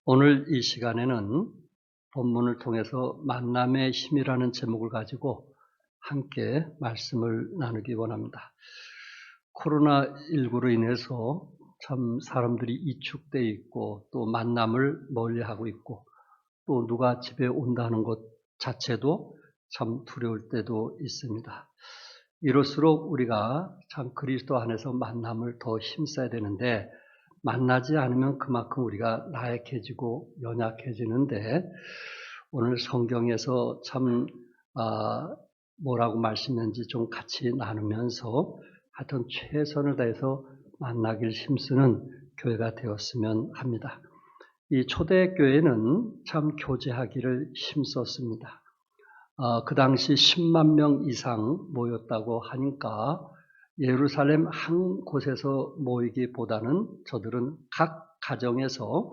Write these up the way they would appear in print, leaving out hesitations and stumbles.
오늘 이 시간에는 본문을 통해서 만남의 힘이라는 제목을 가지고 함께 말씀을 나누기 원합니다. 코로나19로 인해서 참 사람들이 이축되어 있고 또 만남을 멀리하고 있고 또 누가 집에 온다는 것 자체도 참 두려울 때도 있습니다. 이럴수록 우리가 참 그리스도 안에서 만남을 더 힘써야 되는데 만나지 않으면 그만큼 우리가 나약해지고 연약해지는데 오늘 성경에서 참 뭐라고 말씀했는지 좀 같이 나누면서 하여튼 최선을 다해서 만나길 힘쓰는 교회가 되었으면 합니다. 이 초대교회는 참 교제하기를 힘썼습니다. 그 당시 10만 명 이상 모였다고 하니까 예루살렘 한 곳에서 모이기보다는 저들은 각 가정에서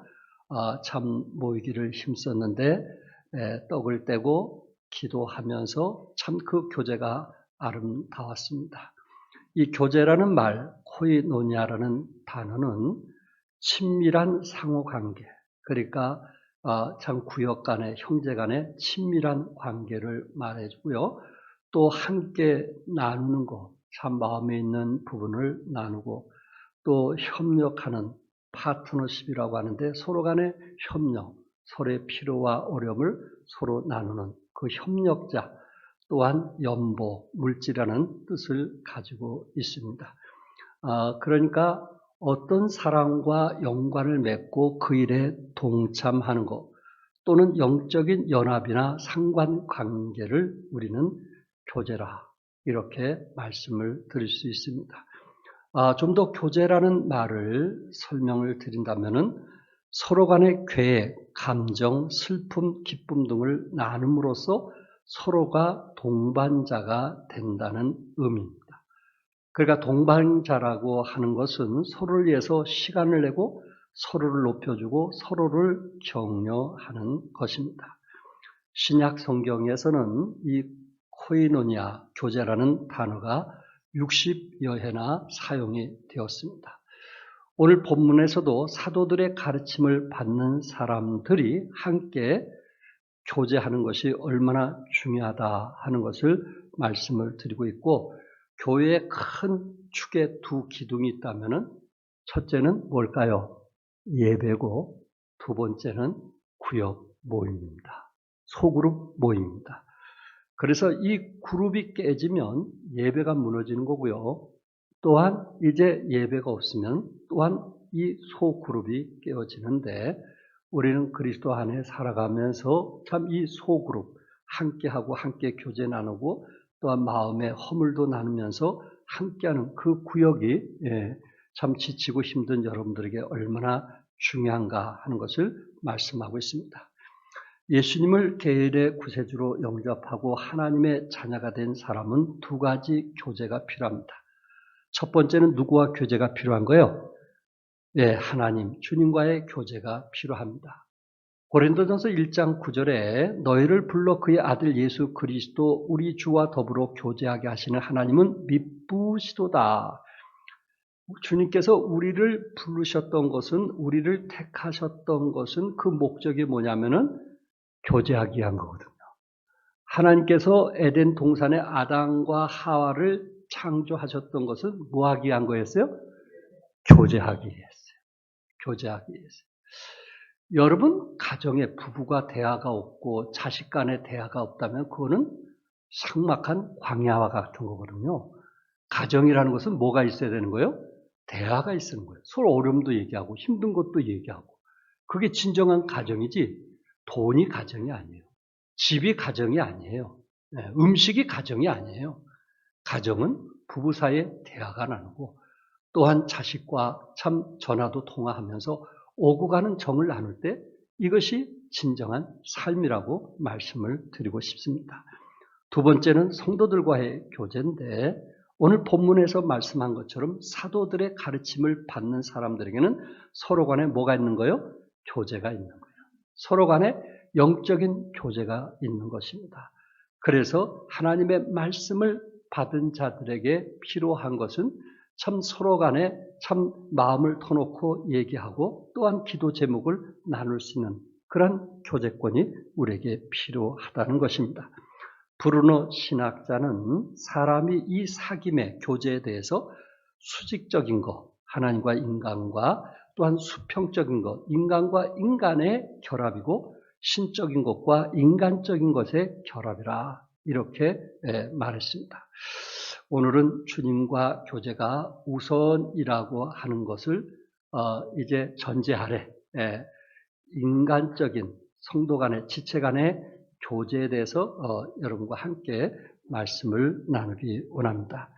참 모이기를 힘썼는데 떡을 떼고 기도하면서 참 그 교제가 아름다웠습니다. 이 교제라는 말, 코이노니아라는 단어는 친밀한 상호관계, 그러니까 참 구역 간의 형제 간의 친밀한 관계를 말해주고요. 또 함께 나누는 것, 참 마음에 있는 부분을 나누고 또 협력하는 파트너십이라고 하는데 서로 간의 협력, 서로의 필요와 어려움을 서로 나누는 그 협력자 또한 연보, 물질이라는 뜻을 가지고 있습니다. 그러니까 어떤 사람과 연관을 맺고 그 일에 동참하는 것 또는 영적인 연합이나 상관관계를 우리는 교제라 이렇게 말씀을 드릴 수 있습니다. 좀 더 교제라는 말을 설명을 드린다면은 서로 간의 계획, 감정, 슬픔, 기쁨 등을 나눔으로써 서로가 동반자가 된다는 의미입니다. 그러니까 동반자라고 하는 것은 서로를 위해서 시간을 내고 서로를 높여주고 서로를 격려하는 것입니다. 신약 성경에서는 이 코이노니아, 교제라는 단어가 60여 회나 사용이 되었습니다. 오늘 본문에서도 사도들의 가르침을 받는 사람들이 함께 교제하는 것이 얼마나 중요하다 하는 것을 말씀을 드리고 있고 교회의 큰 축에 두 기둥이 있다면 첫째는 뭘까요? 예배고 두 번째는 구역 모임입니다. 소그룹 모임입니다. 그래서 이 그룹이 깨지면 예배가 무너지는 거고요. 또한 이제 예배가 없으면 또한 이 소그룹이 깨어지는데 우리는 그리스도 안에 살아가면서 참 이 소그룹 함께하고 함께 교제 나누고 또한 마음의 허물도 나누면서 함께하는 그 구역이 참 지치고 힘든 여러분들에게 얼마나 중요한가 하는 것을 말씀하고 있습니다. 예수님을 개인의 구세주로 영접하고 하나님의 자녀가 된 사람은 두 가지 교제가 필요합니다. 첫 번째는 누구와 교제가 필요한 거예요? 하나님, 주님과의 교제가 필요합니다. 고린도전서 1장 9절에 너희를 불러 그의 아들 예수 그리스도 우리 주와 더불어 교제하게 하시는 하나님은 미쁘시도다. 주님께서 우리를 부르셨던 것은 우리를 택하셨던 것은 그 목적이 뭐냐면은 교제하기 위한 거거든요. 하나님께서 에덴 동산에 아담과 하와를 창조하셨던 것은 뭐 하기 위한 거였어요? 교제하기 위해서요. 교제하기 위해서. 여러분 가정에 부부가 대화가 없고 자식 간에 대화가 없다면 그거는 삭막한 광야와 같은 거거든요. 가정이라는 것은 뭐가 있어야 되는 거예요? 대화가 있는 거예요. 서로 어려움도 얘기하고 힘든 것도 얘기하고. 그게 진정한 가정이지 돈이 가정이 아니에요. 집이 가정이 아니에요. 음식이 가정이 아니에요. 가정은 부부 사이에 대화가 나누고 또한 자식과 참 전화도 통화하면서 오고 가는 정을 나눌 때 이것이 진정한 삶이라고 말씀을 드리고 싶습니다. 두 번째는 성도들과의 교제인데 오늘 본문에서 말씀한 것처럼 사도들의 가르침을 받는 사람들에게는 서로 간에 뭐가 있는 거예요? 교제가 있는 거예요. 서로 간에 영적인 교제가 있는 것입니다. 그래서 하나님의 말씀을 받은 자들에게 필요한 것은 참 서로 간에 참 마음을 터놓고 얘기하고 또한 기도 제목을 나눌 수 있는 그런 교제권이 우리에게 필요하다는 것입니다. 브루노 신학자는 사람이 이 사귐의 교제에 대해서 수직적인 것, 하나님과 인간과 또한 수평적인 것, 인간과 인간의 결합이고 신적인 것과 인간적인 것의 결합이라 이렇게 말했습니다. 오늘은 주님과 교제가 우선이라고 하는 것을 이제 전제하래 인간적인 성도 간의 지체 간의 교제에 대해서 여러분과 함께 말씀을 나누기 원합니다.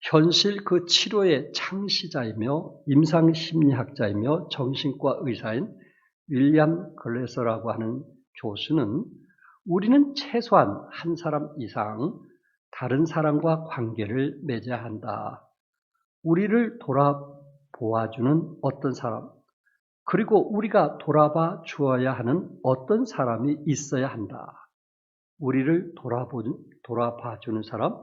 현실 그 치료의 창시자이며 임상심리학자이며 정신과 의사인 윌리엄 글래서라고 하는 교수는 우리는 최소한 한 사람 이상 다른 사람과 관계를 맺어야 한다. 우리를 돌아보아주는 어떤 사람, 그리고 우리가 돌아봐 주어야 하는 어떤 사람이 있어야 한다. 우리를 돌아봐주는 사람,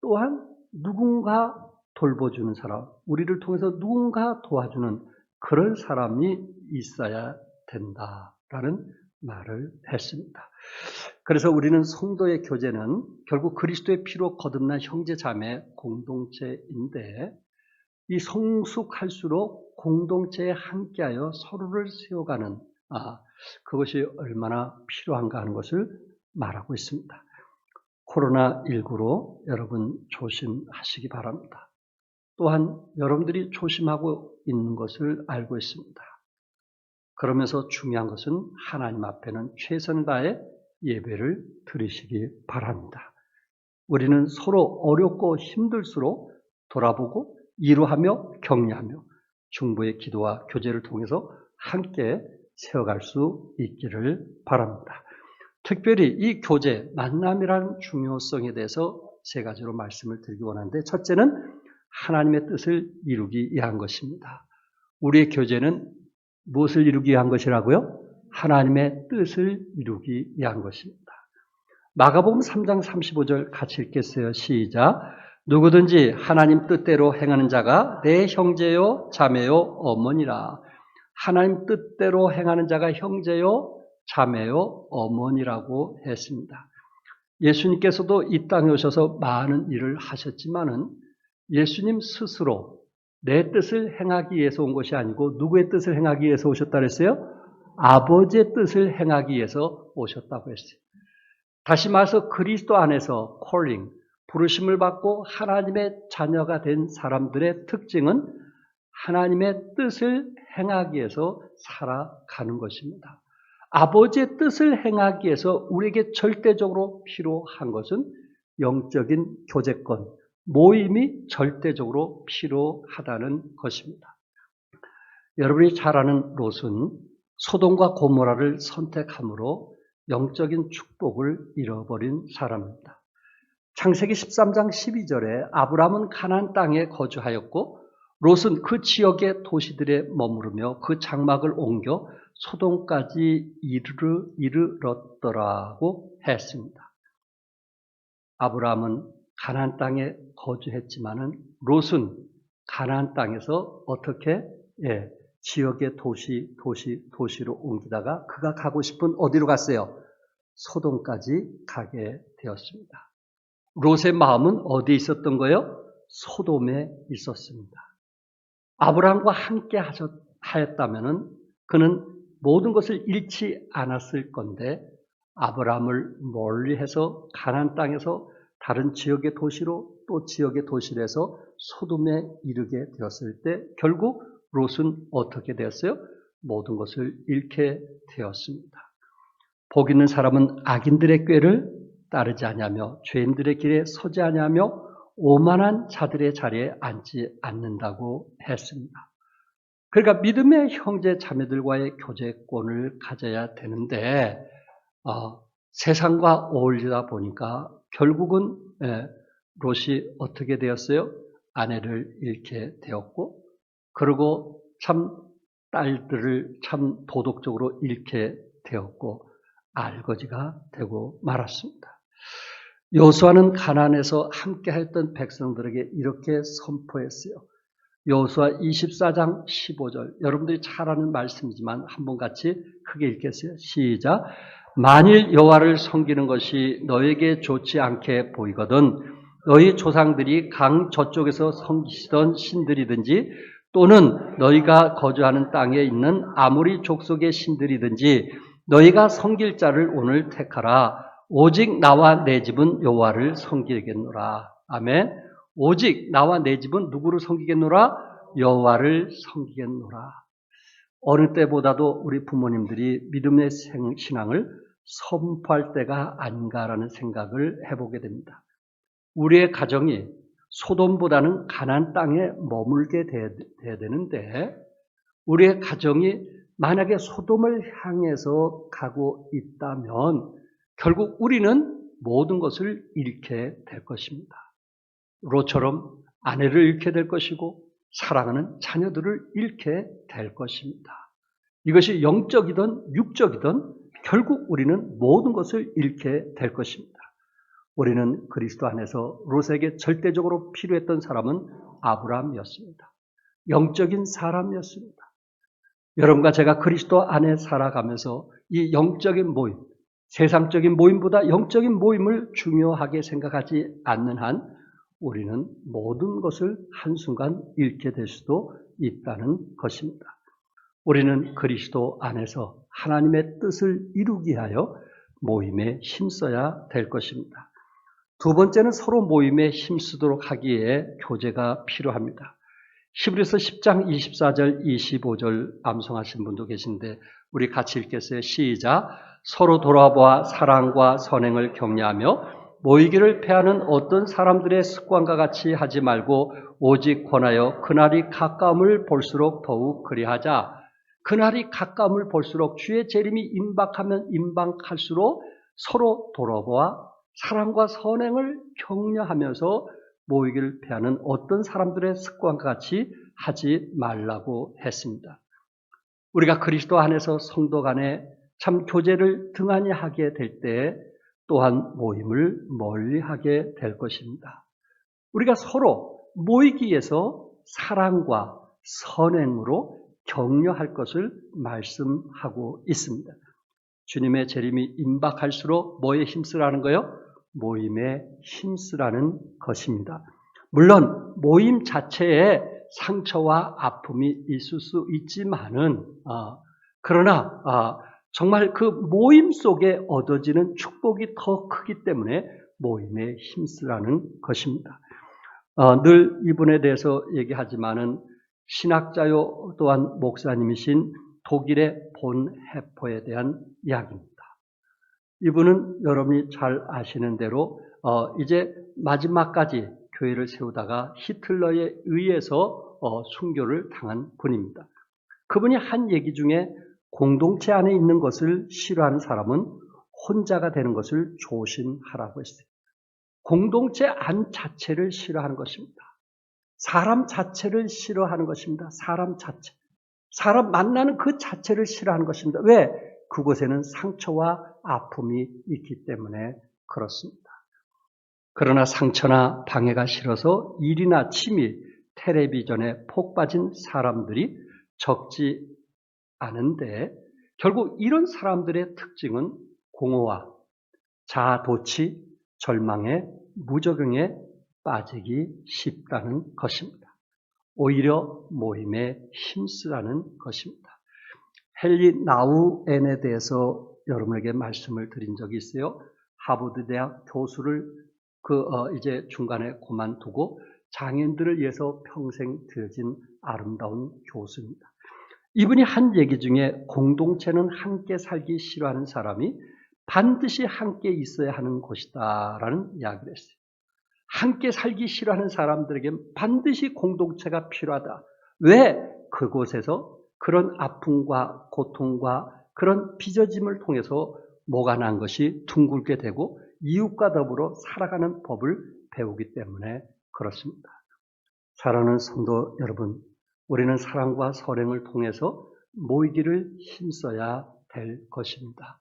또한 누군가 돌봐주는 사람, 우리를 통해서 누군가 도와주는 그런 사람이 있어야 된다라는 말을 했습니다. 그래서 우리는 성도의 교제는 결국 그리스도의 피로 거듭난 형제 자매 공동체인데 이 성숙할수록 공동체에 함께하여 서로를 세워가는 그것이 얼마나 필요한가 하는 것을 말하고 있습니다. 코로나19로 여러분 조심하시기 바랍니다. 또한 여러분들이 조심하고 있는 것을 알고 있습니다. 그러면서 중요한 것은 하나님 앞에는 최선을 다해 예배를 드리시기 바랍니다. 우리는 서로 어렵고 힘들수록 돌아보고 위로하며 격려하며 중보의 기도와 교제를 통해서 함께 세워갈 수 있기를 바랍니다. 특별히 이 교제, 만남이라는 중요성에 대해서 세 가지로 말씀을 드리기 원하는데 첫째는 하나님의 뜻을 이루기 위한 것입니다. 우리의 교제는 무엇을 이루기 위한 것이라고요? 하나님의 뜻을 이루기 위한 것입니다. 마가복음 3장 35절 같이 읽겠어요. 시작. 누구든지 하나님 뜻대로 행하는 자가 내 형제요 자매요 어머니라. 하나님 뜻대로 행하는 자가 형제요 자매요 어머니라고 했습니다. 예수님께서도 이 땅에 오셔서 많은 일을 하셨지만은 예수님 스스로 내 뜻을 행하기 위해서 온 것이 아니고 누구의 뜻을 행하기 위해서 오셨다 그랬어요? 아버지의 뜻을 행하기 위해서 오셨다고 했어요. 다시 말해서 그리스도 안에서 콜링, 부르심을 받고 하나님의 자녀가 된 사람들의 특징은 하나님의 뜻을 행하기 위해서 살아가는 것입니다. 아버지의 뜻을 행하기 위해서 우리에게 절대적으로 필요한 것은 영적인 교제권, 모임이 절대적으로 필요하다는 것입니다. 여러분이 잘 아는 롯은 소돔과 고모라를 선택함으로 영적인 축복을 잃어버린 사람입니다. 창세기 13장 12절에 아브라함은 가나안 땅에 거주하였고 롯은 그 지역의 도시들에 머무르며 그 장막을 옮겨 소돔까지 이르렀더라고 했습니다. 아브라함은 가나안 땅에 거주했지만은 롯은 가나안 땅에서 어떻게 지역의 도시로 옮기다가 그가 가고 싶은 어디로 갔어요? 소돔까지 가게 되었습니다. 롯의 마음은 어디에 있었던 거예요? 소돔에 있었습니다. 아브라함과 함께 하였다면은 그는 모든 것을 잃지 않았을 건데 아브라함을 멀리해서 가나안 땅에서 다른 지역의 도시로 또 지역의 도시로 해서 소돔에 이르게 되었을 때 결국 롯은 어떻게 되었어요? 모든 것을 잃게 되었습니다. 복 있는 사람은 악인들의 꾀를 따르지 아니하며 죄인들의 길에 서지 아니하며 오만한 자들의 자리에 앉지 않는다고 했습니다. 그러니까 믿음의 형제 자매들과의 교제권을 가져야 되는데 세상과 어울리다 보니까 결국은 롯이 어떻게 되었어요? 아내를 잃게 되었고 그리고 참 딸들을 참 도덕적으로 잃게 되었고 알거지가 되고 말았습니다. 여호수아는 가나안에서 함께했던 백성들에게 이렇게 선포했어요. 여호수아 24장 15절. 여러분들이 잘 아는 말씀이지만 한번 같이 크게 읽겠어요. 시작. 만일 여호와를 섬기는 것이 너에게 좋지 않게 보이거든 너희 조상들이 강 저쪽에서 섬기시던 신들이든지 또는 너희가 거주하는 땅에 있는 아무리 족속의 신들이든지 너희가 섬길 자를 오늘 택하라. 오직 나와 내 집은 여호와를 섬기겠노라. 아멘. 오직 나와 내 집은 누구를 섬기겠노라? 여호와를 섬기겠노라. 어느 때보다도 우리 부모님들이 믿음의 신앙을 선포할 때가 아닌가라는 생각을 해보게 됩니다. 우리의 가정이 소돔보다는 가나안 땅에 머물게 돼야 되는데 우리의 가정이 만약에 소돔을 향해서 가고 있다면 결국 우리는 모든 것을 잃게 될 것입니다. 롯처럼 아내를 잃게 될 것이고 사랑하는 자녀들을 잃게 될 것입니다. 이것이 영적이든 육적이든 결국 우리는 모든 것을 잃게 될 것입니다. 우리는 그리스도 안에서 롯에게 절대적으로 필요했던 사람은 아브라함이었습니다. 영적인 사람이었습니다. 여러분과 제가 그리스도 안에 살아가면서 이 영적인 모임, 세상적인 모임보다 영적인 모임을 중요하게 생각하지 않는 한 우리는 모든 것을 한순간 잃게 될 수도 있다는 것입니다. 우리는 그리스도 안에서 하나님의 뜻을 이루기 위하여 모임에 힘써야 될 것입니다. 두 번째는 서로 모임에 힘쓰도록 하기에 교제가 필요합니다. 히브리서 10장 24절 25절 암송하신 분도 계신데 우리 같이 읽겠어요. 시작. 서로 돌아보아 사랑과 선행을 격려하며 모이기를 패하는 어떤 사람들의 습관과 같이 하지 말고 오직 권하여 그날이 가까움을 볼수록 더욱 그리하자. 그날이 가까움을 볼수록 주의 재림이 임박하면 임박할수록 서로 돌아보아 사랑과 선행을 격려하면서 모이기를 패하는 어떤 사람들의 습관과 같이 하지 말라고 했습니다. 우리가 그리스도 안에서 성도 간에 참 교제를 등한히 하게 될 때 또한 모임을 멀리하게 될 것입니다. 우리가 서로 모이기 위해서 사랑과 선행으로 격려할 것을 말씀하고 있습니다. 주님의 재림이 임박할수록 뭐에 힘쓰라는 거예요? 모임에 힘쓰라는 것입니다. 물론 모임 자체에 상처와 아픔이 있을 수 있지만은 그러나 정말 그 모임 속에 얻어지는 축복이 더 크기 때문에 모임에 힘쓰라는 것입니다. 늘 이분에 대해서 얘기하지만은 신학자요 또한 목사님이신 독일의 본 해퍼에 대한 이야기입니다. 이분은 여러분이 잘 아시는 대로 이제 마지막까지 교회를 세우다가 히틀러에 의해서 순교를 당한 분입니다. 그분이 한 얘기 중에 공동체 안에 있는 것을 싫어하는 사람은 혼자가 되는 것을 조심하라고 했어요. 공동체 안 자체를 싫어하는 것입니다. 사람 자체를 싫어하는 것입니다. 사람 자체. 사람 만나는 그 자체를 싫어하는 것입니다. 왜? 그곳에는 상처와 아픔이 있기 때문에 그렇습니다. 그러나 상처나 방해가 싫어서 일이나 취미, 텔레비전에 폭 빠진 사람들이 적지 않은데 결국 이런 사람들의 특징은 공허와 자아도취, 절망에, 무적응에 빠지기 쉽다는 것입니다. 오히려 모임에 힘쓰라는 것입니다. 헨리 나우엔에 대해서 여러분에게 말씀을 드린 적이 있어요. 하버드 대학 교수를 이제 중간에 그만두고 장애인들을 위해서 평생 들여진 아름다운 교수입니다. 이분이 한 얘기 중에 공동체는 함께 살기 싫어하는 사람이 반드시 함께 있어야 하는 곳이다라는 이야기를 했어요. 함께 살기 싫어하는 사람들에게 반드시 공동체가 필요하다. 왜? 그곳에서 그런 아픔과 고통과 그런 빚어짐을 통해서 뭐가 난 것이 둥글게 되고 이웃과 더불어 살아가는 법을 배우기 때문에 그렇습니다. 사랑하는 성도 여러분, 우리는 사랑과 선행을 통해서 모이기를 힘써야 될 것입니다.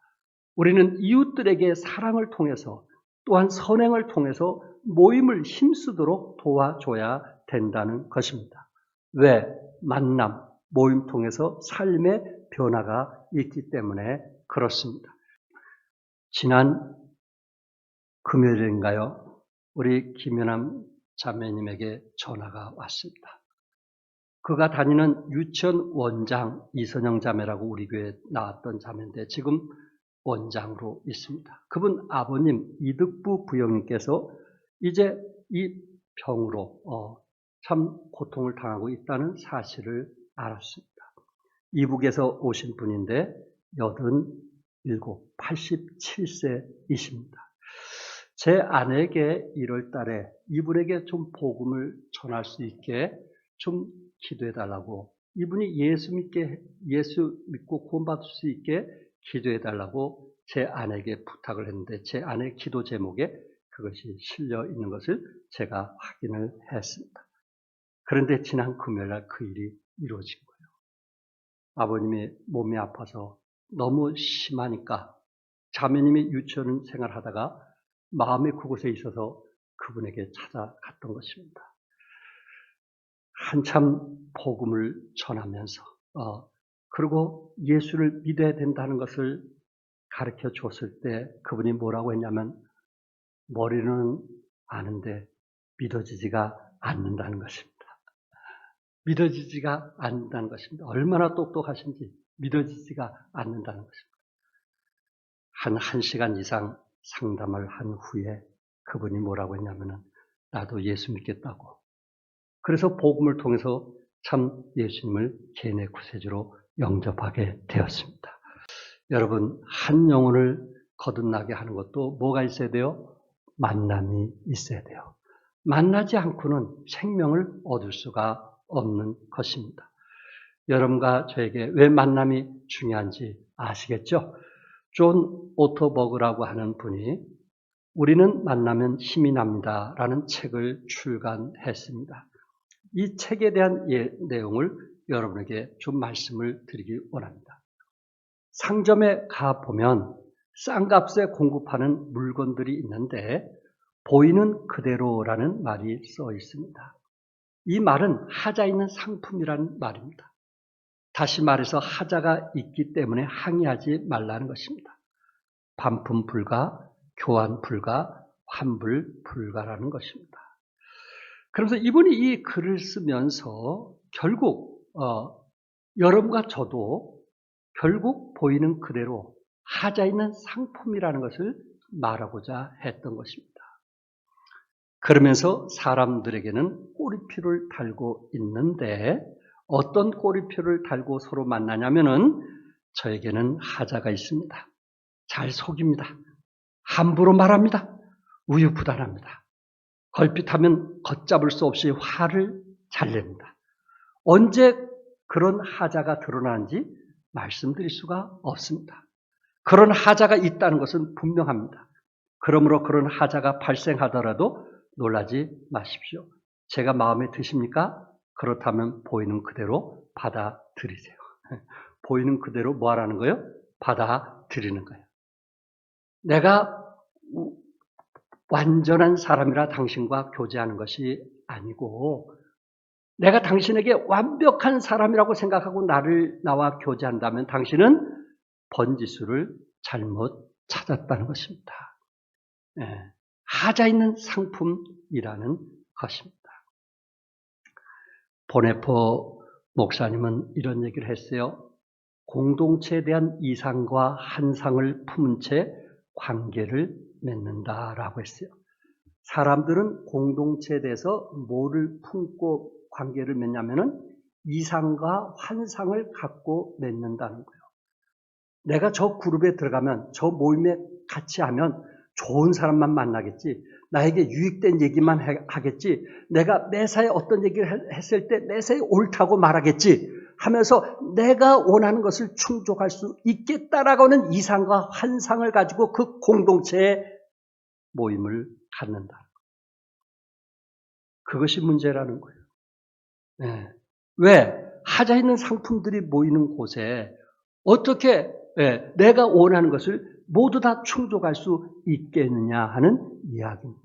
우리는 이웃들에게 사랑을 통해서 또한 선행을 통해서 모임을 힘쓰도록 도와줘야 된다는 것입니다. 왜? 만남, 모임 통해서 삶의 변화가 있기 때문에 그렇습니다. 지난 금요일인가요? 우리 김연남 자매님에게 전화가 왔습니다. 그가 다니는 유치원 원장 이선영 자매라고 우리 교회에 나왔던 자매인데 지금 원장으로 있습니다. 그분 아버님 이득부 부형님께서 이제 이 병으로 참 고통을 당하고 있다는 사실을 알았습니다. 이북에서 오신 분인데 87, 87세이십니다. 제 아내에게 1월 달에 이분에게 좀 복음을 전할 수 있게 좀 기도해 달라고, 이분이 예수 믿고 구원받을 수 있게 기도해 달라고 제 아내에게 부탁을 했는데 제 아내의 기도 제목에 그것이 실려 있는 것을 제가 확인을 했습니다. 그런데 지난 금요일날 그 일이 이루어진 거예요. 아버님이 몸이 아파서 너무 심하니까 자매님이 유치원 생활하다가 마음이 그곳에 있어서 그분에게 찾아갔던 것입니다. 한참 복음을 전하면서 그리고 예수를 믿어야 된다는 것을 가르쳐 줬을 때 그분이 뭐라고 했냐면 머리는 아는데 믿어지지가 않는다는 것입니다. 믿어지지가 않는다는 것입니다. 얼마나 똑똑하신지 믿어지지가 않는다는 것입니다. 한 1시간 이상 상담을 한 후에 그분이 뭐라고 했냐면은 나도 예수 믿겠다고. 그래서 복음을 통해서 참 예수님을 개인의 구세주로 영접하게 되었습니다. 여러분, 한 영혼을 거듭나게 하는 것도 뭐가 있어야 돼요? 만남이 있어야 돼요. 만나지 않고는 생명을 얻을 수가 없는 것입니다. 여러분과 저에게 왜 만남이 중요한지 아시겠죠? 존 오토버그라고 하는 분이 우리는 만나면 힘이 납니다 라는 책을 출간했습니다. 이 책에 대한 내용을 여러분에게 좀 말씀을 드리기 원합니다. 상점에 가보면 싼 값에 공급하는 물건들이 있는데 보이는 그대로라는 말이 써 있습니다. 이 말은 하자 있는 상품이라는 말입니다. 다시 말해서 하자가 있기 때문에 항의하지 말라는 것입니다. 반품 불가, 교환 불가, 환불 불가라는 것입니다. 그러면서 이분이 이 글을 쓰면서 결국 여러분과 저도 결국 보이는 그대로 하자 있는 상품이라는 것을 말하고자 했던 것입니다. 그러면서 사람들에게는 꼬리표를 달고 있는데 어떤 꼬리표를 달고 서로 만나냐면은 저에게는 하자가 있습니다. 잘 속입니다. 함부로 말합니다. 우유부단합니다. 걸핏하면 걷잡을 수 없이 화를 잘 냅니다. 언제 그런 하자가 드러나는지 말씀드릴 수가 없습니다. 그런 하자가 있다는 것은 분명합니다. 그러므로 그런 하자가 발생하더라도 놀라지 마십시오. 제가 마음에 드십니까? 그렇다면 보이는 그대로 받아들이세요. 보이는 그대로 뭐 하라는 거예요? 받아들이는 거예요. 내가 완전한 사람이라 당신과 교제하는 것이 아니고 내가 당신에게 완벽한 사람이라고 생각하고 나와 교제한다면 당신은 번지수를 잘못 찾았다는 것입니다. 하자 있는 상품이라는 것입니다. 보네포 목사님은 이런 얘기를 했어요. 공동체에 대한 이상과 한상을 품은 채 관계를 맺는다라고 했어요. 사람들은 공동체에 대해서 뭐를 품고 관계를 맺냐면은 이상과 환상을 갖고 맺는다는 거예요. 내가 저 그룹에 들어가면 저 모임에 같이 하면 좋은 사람만 만나겠지. 나에게 유익된 얘기만 하겠지. 내가 매사에 어떤 얘기를 했을 때 매사에 옳다고 말하겠지 하면서 내가 원하는 것을 충족할 수 있겠다라고 하는 이상과 환상을 가지고 그 공동체의 모임을 갖는다. 그것이 문제라는 거예요. 왜? 하자 있는 상품들이 모이는 곳에 어떻게 내가 원하는 것을 모두 다 충족할 수 있겠느냐 하는 이야기입니다.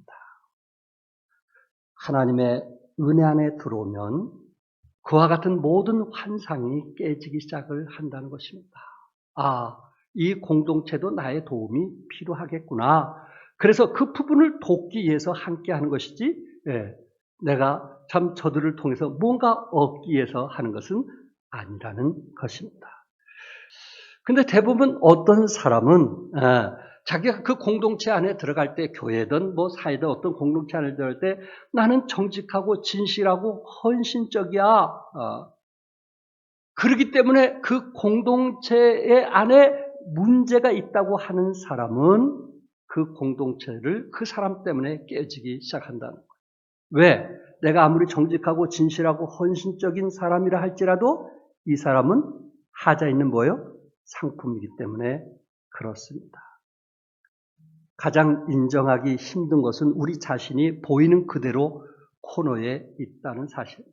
하나님의 은혜 안에 들어오면 그와 같은 모든 환상이 깨지기 시작을 한다는 것입니다. 이 공동체도 나의 도움이 필요하겠구나. 그래서 그 부분을 돕기 위해서 함께 하는 것이지, 내가 참 저들을 통해서 뭔가 얻기 위해서 하는 것은 아니라는 것입니다. 근데 대부분 어떤 사람은 자기가 그 공동체 안에 들어갈 때, 교회든 뭐 사회든 어떤 공동체 안에 들어갈 때 나는 정직하고 진실하고 헌신적이야. 그렇기 때문에 그 공동체 안에 문제가 있다고 하는 사람은 그 공동체를 그 사람 때문에 깨지기 시작한다는 거예요. 왜? 내가 아무리 정직하고 진실하고 헌신적인 사람이라 할지라도 이 사람은 하자 있는 뭐예요? 상품이기 때문에 그렇습니다. 가장 인정하기 힘든 것은 우리 자신이 보이는 그대로 코너에 있다는 사실.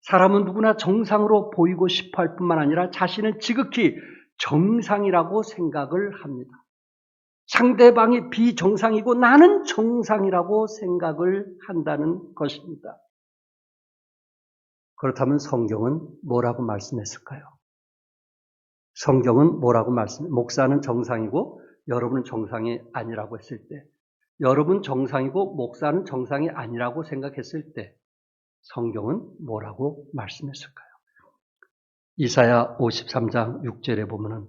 사람은 누구나 정상으로 보이고 싶어 할 뿐만 아니라 자신은 지극히 정상이라고 생각을 합니다. 상대방이 비정상이고 나는 정상이라고 생각을 한다는 것입니다. 그렇다면 성경은 뭐라고 말씀했을까요? 성경은 뭐라고 목사는 정상이고 여러분은 정상이 아니라고 했을 때, 여러분 정상이고 목사는 정상이 아니라고 생각했을 때 성경은 뭐라고 말씀했을까요? 이사야 53장 6절에 보면은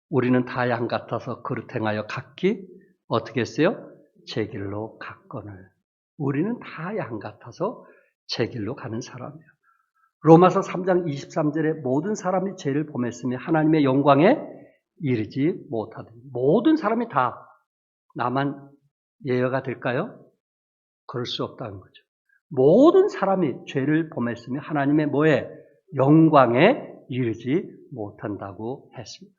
우리는 다 양 같아서 그릇 행하여 각기 어떻게 했어요? 제 길로 갔거늘. 우리는 다 양 같아서 제 길로 가는 사람이에요. 로마서 3장 23절에 모든 사람이 죄를 범했으며 하나님의 영광에 이르지 못하더니, 모든 사람이 다 나만 예외가 될까요? 그럴 수 없다는 거죠. 모든 사람이 죄를 범했으며 하나님의 영광에 이르지 못한다고 했습니다.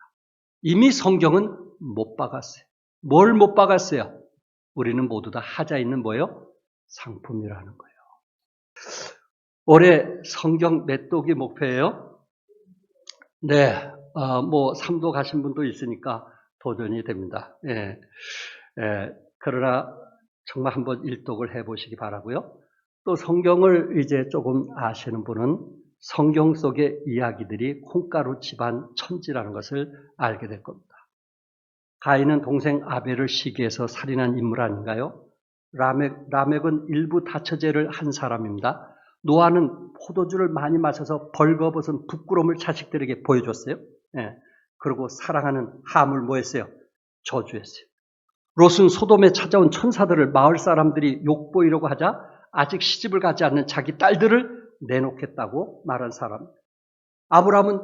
이미 성경은 못 박았어요. 뭘 못 박았어요? 우리는 모두 다 하자 있는 상품이라는 거예요. 올해 성경 메뚜기 목표예요? 네, 삼도 가신 분도 있으니까 도전이 됩니다. 그러나 정말 한번 일독을 해보시기 바라고요. 또 성경을 이제 조금 아시는 분은 성경 속의 이야기들이 콩가루 집안 천지라는 것을 알게 될 겁니다. 가인은 동생 아벨을 시기해서 살인한 인물 아닌가요? 라멕은 일부 다처제를 한 사람입니다. 노아는 포도주를 많이 마셔서 벌거벗은 부끄러움을 자식들에게 보여줬어요. 그리고 사랑하는 함을 뭐했어요? 저주했어요. 롯은 소돔에 찾아온 천사들을 마을 사람들이 욕보이려고 하자 아직 시집을 가지 않는 자기 딸들을 내놓겠다고 말한 사람. 아브라함은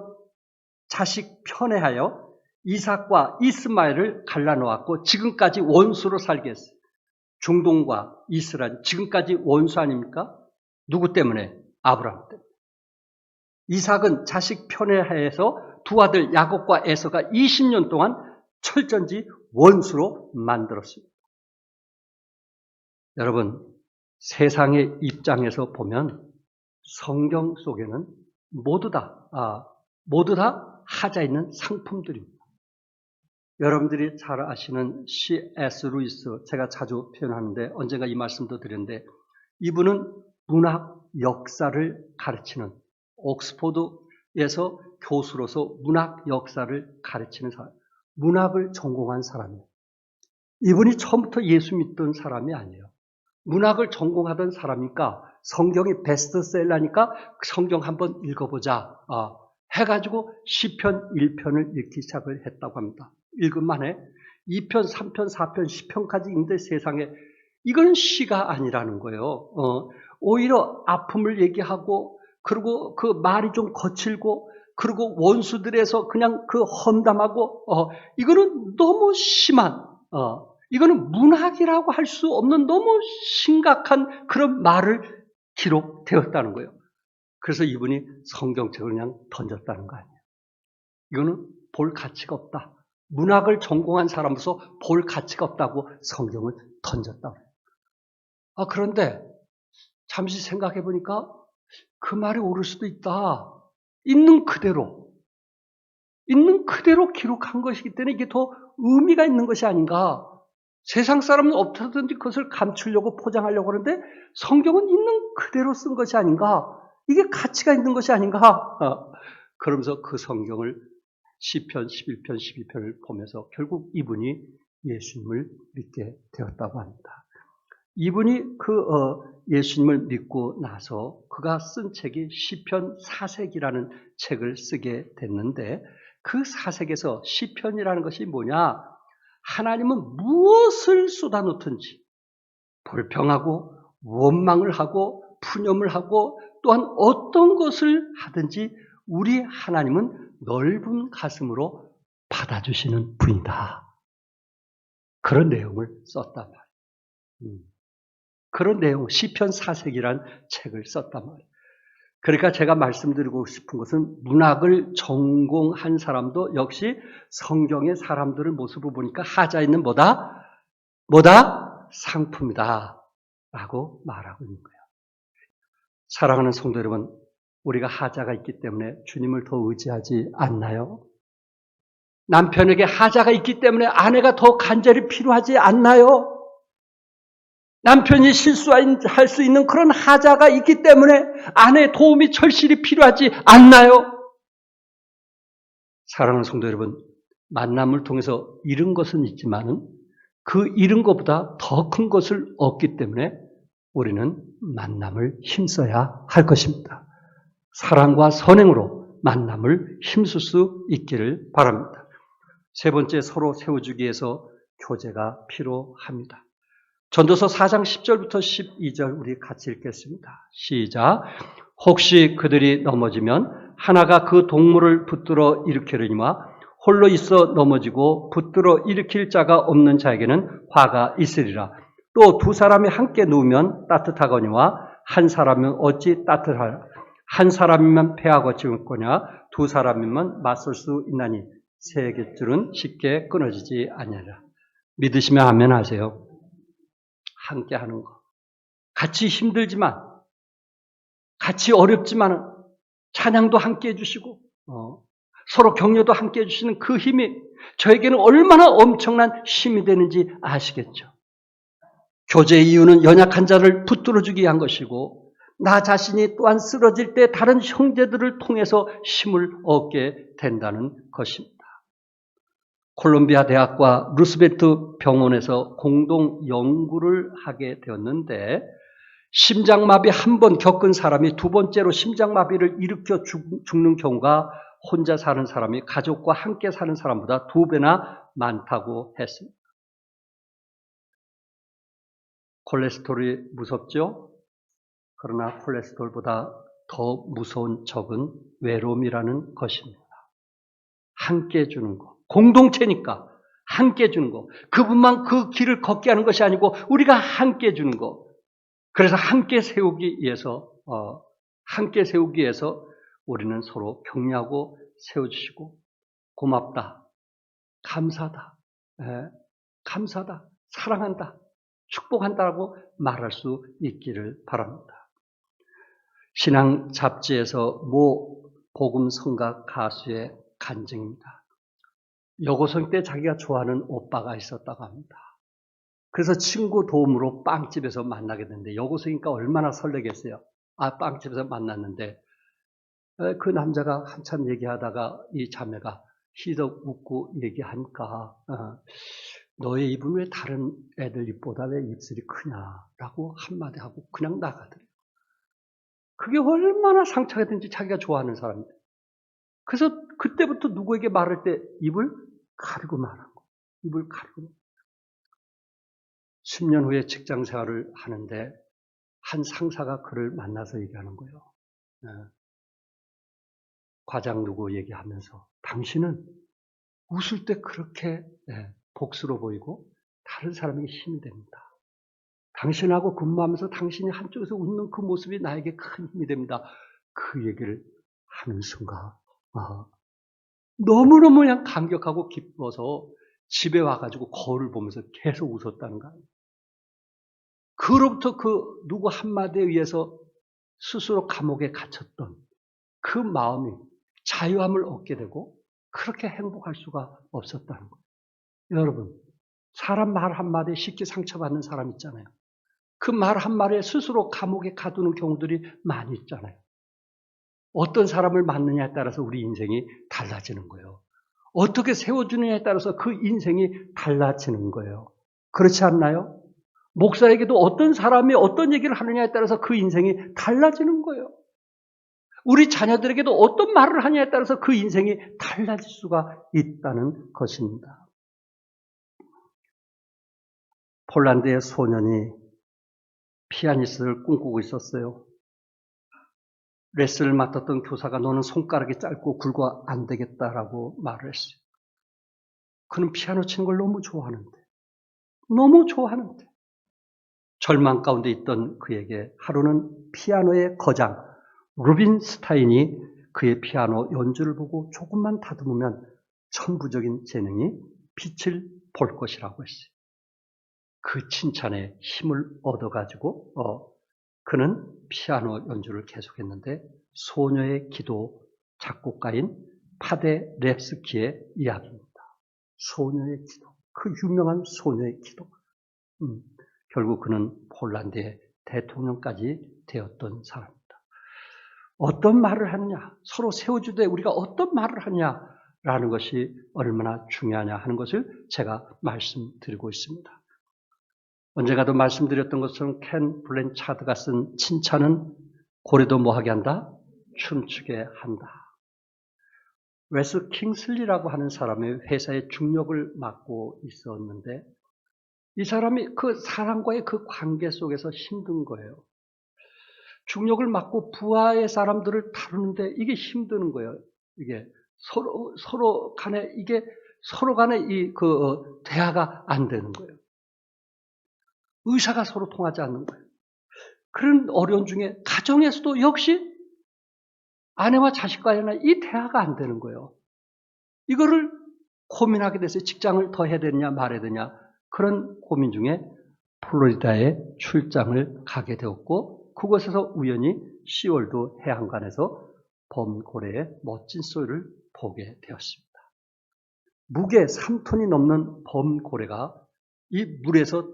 자식 편애하여 이삭과 이스마엘을 갈라놓았고 지금까지 원수로 살게 했어요. 중동과 이스라엘 지금까지 원수 아닙니까? 누구 때문에? 아브라함 때문에. 이삭은 자식 편애하여서 두 아들 야곱과 에서가 20년 동안 철전지 원수로 만들었습니다. 여러분, 세상의 입장에서 보면 성경 속에는 모두 다 하자 있는 상품들입니다. 여러분들이 잘 아시는 C.S. 루이스, 제가 자주 표현하는데 언젠가 이 말씀도 드렸는데, 이분은 문학 역사를 가르치는, 옥스포드에서 교수로서 문학 역사를 가르치는 사람, 문학을 전공한 사람이에요. 이분이 처음부터 예수 믿던 사람이 아니에요. 문학을 전공하던 사람이니까 성경이 베스트셀러니까 성경 한번 읽어보자 해가지고 시편 1편을 읽기 시작을 했다고 합니다. 읽은 만에 2편, 3편, 4편, 10편까지 읽는데 세상에 이건 시가 아니라는 거예요. 오히려 아픔을 얘기하고 그리고 그 말이 좀 거칠고 그리고 원수들에서 그냥 그 험담하고 이거는 너무 심한 이거는 문학이라고 할 수 없는 너무 심각한 그런 말을 기록되었다는 거예요. 그래서 이분이 성경책을 그냥 던졌다는 거 아니에요. 이거는 볼 가치가 없다. 문학을 전공한 사람으로서 볼 가치가 없다고 성경을 던졌다고 해요. 그런데 잠시 생각해 보니까 그 말이 옳을 수도 있다. 있는 그대로 기록한 것이기 때문에 이게 더 의미가 있는 것이 아닌가. 세상 사람은 어떻게든지 그것을 감추려고 포장하려고 하는데 성경은 있는 그대로 쓴 것이 아닌가. 이게 가치가 있는 것이 아닌가? 그러면서 그 성경을 시편 11편, 12편을 보면서 결국 이분이 예수님을 믿게 되었다고 합니다. 이분이 예수님을 믿고 나서 그가 쓴 책이 시편 사색이라는 책을 쓰게 됐는데 그 사색에서 시편이라는 것이 뭐냐? 하나님은 무엇을 쏟아놓든지 불평하고 원망을 하고 푸념을 하고 또한 어떤 것을 하든지 우리 하나님은 넓은 가슴으로 받아주시는 분이다. 그런 내용을 썼단 말이에요. 그런 내용, 시편 사색이라는 책을 썼단 말이에요. 그러니까 제가 말씀드리고 싶은 것은 문학을 전공한 사람도 역시 성경의 사람들의 모습을 보니까 하자 있는 뭐다? 상품이다. 라고 말하고 있는 거예요. 사랑하는 성도 여러분, 우리가 하자가 있기 때문에 주님을 더 의지하지 않나요? 남편에게 하자가 있기 때문에 아내가 더 간절히 필요하지 않나요? 남편이 실수할 수 있는 그런 하자가 있기 때문에 아내의 도움이 절실히 필요하지 않나요? 사랑하는 성도 여러분, 만남을 통해서 잃은 것은 있지만은 그 잃은 것보다 더 큰 것을 얻기 때문에 우리는 만남을 힘써야 할 것입니다. 사랑과 선행으로 만남을 힘쓸 수 있기를 바랍니다. 세 번째, 서로 세워주기 위해서 교제가 필요합니다. 전도서 4장 10절부터 12절 우리 같이 읽겠습니다. 시작. 혹시 그들이 넘어지면 하나가 그 동물을 붙들어 일으키려니와 홀로 있어 넘어지고 붙들어 일으킬 자가 없는 자에게는 화가 있으리라. 또 두 사람이 함께 누우면 따뜻하거니와 한 사람은 어찌 따뜻하라. 한 사람이면 패하고 지을 거냐 두 사람이면 맞설 수 있나니 세 갯줄은 쉽게 끊어지지 아니하리라. 믿으시면 아멘 하세요. 함께 하는 거. 같이 힘들지만, 같이 어렵지만, 찬양도 함께 해주시고, 서로 격려도 함께 해주시는 그 힘이 저에게는 얼마나 엄청난 힘이 되는지 아시겠죠? 교제의 이유는 연약한 자를 붙들어주기 위한 것이고, 나 자신이 또한 쓰러질 때 다른 형제들을 통해서 힘을 얻게 된다는 것입니다. 콜롬비아 대학과 루스벨트 병원에서 공동 연구를 하게 되었는데 심장마비 한 번 겪은 사람이 두 번째로 심장마비를 일으켜 죽는 경우가 혼자 사는 사람이 가족과 함께 사는 사람보다 2배나 많다고 했습니다. 콜레스테롤이 무섭죠? 그러나 콜레스테롤보다 더 무서운 적은 외로움이라는 것입니다. 함께 해주는 것. 공동체니까 함께 해주는 것. 그분만 그 길을 걷게 하는 것이 아니고 우리가 함께 해주는 것. 그래서 함께 세우기 위해서 우리는 서로 격려하고 세워주시고 고맙다, 감사다, 감사다, 사랑한다, 축복한다라고 말할 수 있기를 바랍니다. 신앙 잡지에서 모 복음 성가 가수의 간증입니다. 여고생 때 자기가 좋아하는 오빠가 있었다고 합니다. 그래서 친구 도움으로 빵집에서 만나게 됐는데 여고생이니까 얼마나 설레겠어요. 빵집에서 만났는데 그 남자가 한참 얘기하다가 이 자매가 희덕 웃고 얘기하니까 너의 입은 왜 다른 애들 입보다 왜 입술이 크냐라고 한마디 하고 그냥 나가더래요. 그게 얼마나 상처가 된지 자기가 좋아하는 사람인데. 그래서 그때부터 누구에게 말할 때 입을 가리고 말한 거예요. 입을 가리고. 10년 후에 직장 생활을 하는데 한 상사가 그를 만나서 얘기하는 거예요. 과장 누구 얘기하면서 당신은 웃을 때 그렇게 복스러워 보이고 다른 사람에게 힘이 됩니다. 당신하고 근무하면서 당신이 한쪽에서 웃는 그 모습이 나에게 큰 힘이 됩니다. 그 얘기를 하는 순간 너무너무 그냥 감격하고 기뻐서 집에 와가지고 거울을 보면서 계속 웃었다는 거예요. 그로부터 그 누구 한마디에 의해서 스스로 감옥에 갇혔던 그 마음이 자유함을 얻게 되고 그렇게 행복할 수가 없었다는 거예요. 여러분, 사람 말 한마디에 쉽게 상처받는 사람 있잖아요. 그 말 한마디에 스스로 감옥에 가두는 경우들이 많이 있잖아요. 어떤 사람을 만느냐에 따라서 우리 인생이 달라지는 거예요. 어떻게 세워주느냐에 따라서 그 인생이 달라지는 거예요. 그렇지 않나요? 목사에게도 어떤 사람이 어떤 얘기를 하느냐에 따라서 그 인생이 달라지는 거예요. 우리 자녀들에게도 어떤 말을 하느냐에 따라서 그 인생이 달라질 수가 있다는 것입니다. 폴란드의 소년이 피아니스트를 꿈꾸고 있었어요. 레슨을 맡았던 교사가 너는 손가락이 짧고 굵어 안 되겠다라고 말을 했어요. 그는 피아노 치는 걸 너무 좋아하는데 절망 가운데 있던 그에게 하루는 피아노의 거장 루빈스타인이 그의 피아노 연주를 보고 조금만 다듬으면 천부적인 재능이 빛을 볼 것이라고 했어요. 그 칭찬에 힘을 얻어가지고 그는 피아노 연주를 계속했는데 소녀의 기도 작곡가인 파데랩스키의 이야기입니다. 소녀의 기도, 그 유명한 소녀의 기도. 결국 그는 폴란드의 대통령까지 되었던 사람입니다. 어떤 말을 하느냐, 서로 세워주되 우리가 어떤 말을 하느냐라는 것이 얼마나 중요하냐 하는 것을 제가 말씀드리고 있습니다. 언젠가도 말씀드렸던 것처럼 켄 블랜차드가 쓴 칭찬은 고래도 뭐하게 한다? 춤추게 한다. 웨스 킹슬리라고 하는 사람의 회사의 중역을 맡고 있었는데 이 사람이 그 사람과의 그 관계 속에서 힘든 거예요. 중역을 맡고 부하의 사람들을 다루는데 이게 힘드는 거예요. 이게 서로 간에 대화가 안 되는 거예요. 의사가 서로 통하지 않는 거예요. 그런 어려운 중에 가정에서도 역시 아내와 자식과의 이 대화가 안 되는 거예요. 이거를 고민하게 돼서 직장을 더 해야 되느냐 말아야 되느냐 그런 고민 중에 플로리다에 출장을 가게 되었고 그곳에서 우연히 시월도 해안간에서 범고래의 멋진 소리를 보게 되었습니다. 무게 3톤이 넘는 범고래가 이 물에서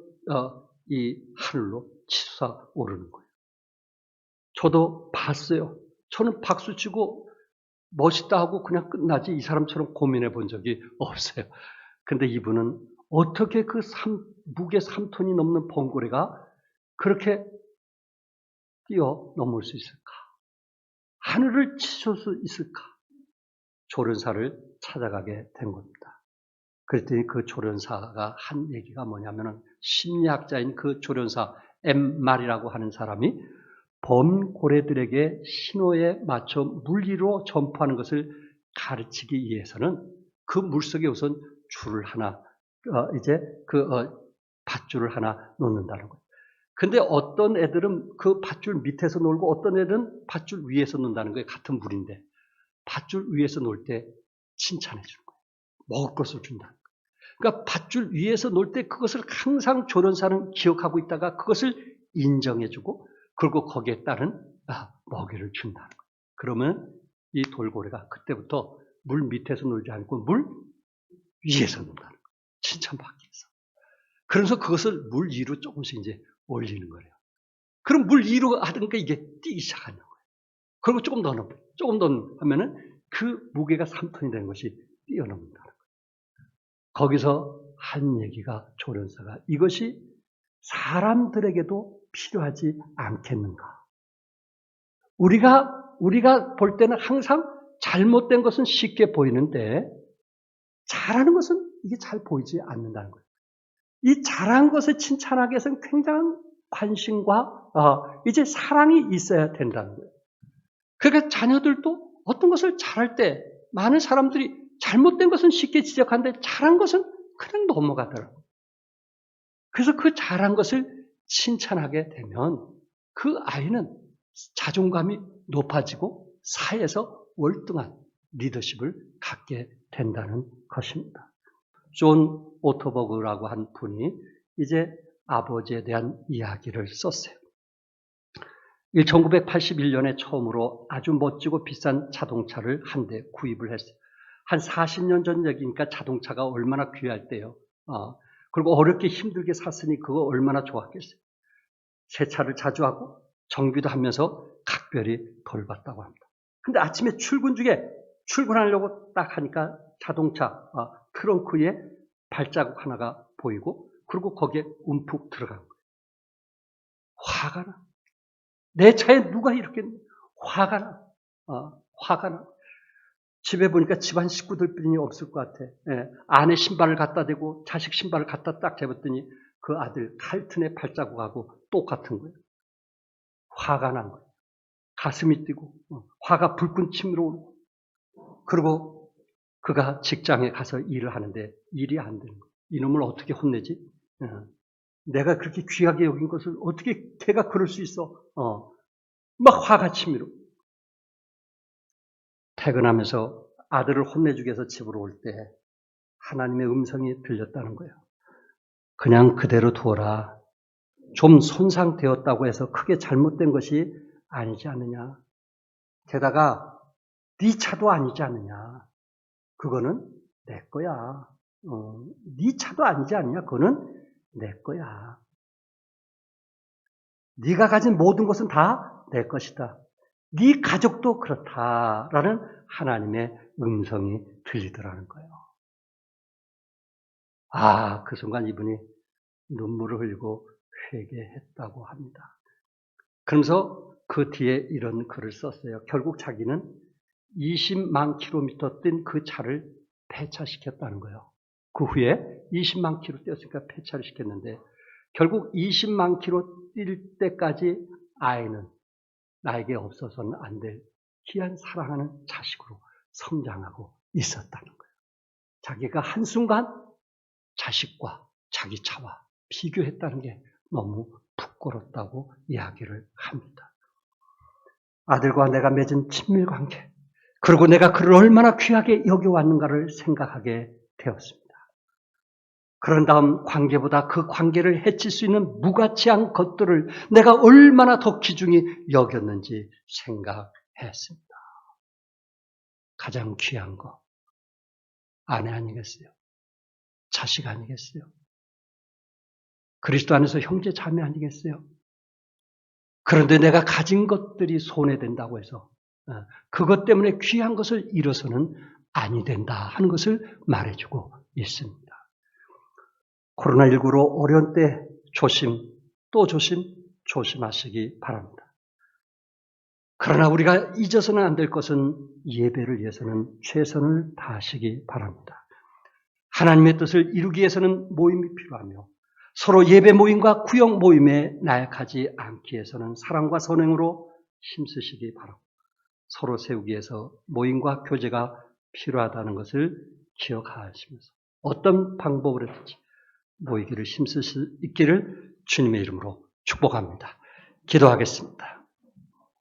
이 하늘로 치솟아 오르는 거예요. 저도 봤어요. 저는 박수치고 멋있다 하고 그냥 끝나지 이 사람처럼 고민해 본 적이 없어요. 근데 이분은 어떻게 그 무게 3톤이 넘는 범고래가 그렇게 뛰어넘을 수 있을까? 하늘을 치솟을 수 있을까? 조련사를 찾아가게 된 겁니다. 그랬더니 그 조련사가 한 얘기가 뭐냐면은 심리학자인 그 조련사 엠말이라고 하는 사람이 범고래들에게 신호에 맞춰 물 위로 점프하는 것을 가르치기 위해서는 그 물속에 우선 줄을 하나 밧줄을 하나 놓는다는 거예요. 근데 어떤 애들은 그 밧줄 밑에서 놀고 어떤 애들은 밧줄 위에서 논다는 거예요. 같은 물인데 밧줄 위에서 놀 때 칭찬해 주는 거예요. 먹을 것을 준다는 거예요. 그러니까 밧줄 위에서 놀 때 그것을 항상 조련사는 기억하고 있다가 그것을 인정해주고 그리고 거기에 따른 먹이를 준다는 거예요. 그러면 이 돌고래가 그때부터 물 밑에서 놀지 않고 물 위에서 논다는 거예요. 칭찬받기 위해서. 그래서 그것을 물 위로 조금씩 이제 올리는 거예요. 그럼 물 위로 하니까 이게 뛰기 시작하는 거예요. 그리고 조금 더 하면은 그 무게가 3톤이 되는 것이 뛰어넘는다는 거예요. 거기서 한 얘기가 조련사가 이것이 사람들에게도 필요하지 않겠는가? 우리가 볼 때는 항상 잘못된 것은 쉽게 보이는데 잘하는 것은 이게 잘 보이지 않는다는 거예요. 이 잘한 것을 칭찬하기 위해서는 굉장한 관심과 이제 사랑이 있어야 된다는 거예요. 그러니까 자녀들도 어떤 것을 잘할 때 많은 사람들이 잘못된 것은 쉽게 지적하는데 잘한 것은 그냥 넘어가더라고요. 그래서 그 잘한 것을 칭찬하게 되면 그 아이는 자존감이 높아지고 사회에서 월등한 리더십을 갖게 된다는 것입니다. 존 오토버그라고 한 분이 이제 아버지에 대한 이야기를 썼어요. 1981년에 처음으로 아주 멋지고 비싼 자동차를 한 대 구입을 했어요. 한 40년 전 얘기니까 자동차가 얼마나 귀할 때요. 그리고 어렵게 힘들게 샀으니 그거 얼마나 좋았겠어요. 세차를 자주 하고 정비도 하면서 각별히 덜 받다고 합니다. 근데 아침에 출근 중에 출근하려고 딱 하니까 자동차 트렁크에 발자국 하나가 보이고 그리고 거기에 움푹 들어간 거예요. 화가 나. 내 차에 누가 이렇게 화가 나. 화가 나. 집에 보니까 집안 식구들뿐이 없을 것 같아. 예, 아내 신발을 갖다 대고 자식 신발을 갖다 딱 재봤더니 그 아들 칼튼의 발자국하고 똑같은 거예요. 화가 난 거예요. 가슴이 뛰고 화가 불끈 치밀어 오르고 그리고 그가 직장에 가서 일을 하는데 일이 안 되는 거예요. 이놈을 어떻게 혼내지? 내가 그렇게 귀하게 여긴 것을 어떻게 걔가 그럴 수 있어? 막 화가 치밀어. 퇴근하면서 아들을 혼내주기 위해서 집으로 올 때 하나님의 음성이 들렸다는 거예요. 그냥 그대로 두어라. 좀 손상되었다고 해서 크게 잘못된 것이 아니지 않느냐. 게다가 네 차도 아니지 않느냐. 그거는 내 거야. 네 차도 아니지 않느냐. 그거는 내 거야. 네가 가진 모든 것은 다 내 것이다. 네 가족도 그렇다라는 하나님의 음성이 들리더라는 거예요. 그 순간 이분이 눈물을 흘리고 회개했다고 합니다. 그러면서 그 뒤에 이런 글을 썼어요. 결국 자기는 20만 킬로미터 뛴 그 차를 폐차시켰다는 거예요. 그 후에 20만 킬로 뛰었으니까 폐차를 시켰는데 결국 20만 킬로 뛸 때까지 아이는 나에게 없어서는 안 될 귀한 사랑하는 자식으로 성장하고 있었다는 거예요. 자기가 한순간 자식과 자기 차와 비교했다는 게 너무 부끄럽다고 이야기를 합니다. 아들과 내가 맺은 친밀 관계, 그리고 내가 그를 얼마나 귀하게 여겨왔는가를 생각하게 되었습니다. 그런 다음 관계보다 그 관계를 해칠 수 있는 무가치한 것들을 내가 얼마나 더 귀중히 여겼는지 생각했습니다. 가장 귀한 거, 아내 아니겠어요? 자식 아니겠어요? 그리스도 안에서 형제 자매 아니겠어요? 그런데 내가 가진 것들이 손해된다고 해서 그것 때문에 귀한 것을 잃어서는 아니 된다 하는 것을 말해주고 있습니다. 코로나19로 어려운 때 또 조심하시기 바랍니다. 그러나 우리가 잊어서는 안 될 것은 예배를 위해서는 최선을 다하시기 바랍니다. 하나님의 뜻을 이루기 위해서는 모임이 필요하며 서로 예배 모임과 구역 모임에 나약하지 않기 위해서는 사랑과 선행으로 힘쓰시기 바랍니다. 서로 세우기 위해서 모임과 교제가 필요하다는 것을 기억하시면서 어떤 방법으로든지 모이기를 힘쓸 수 있기를 주님의 이름으로 축복합니다. 기도하겠습니다.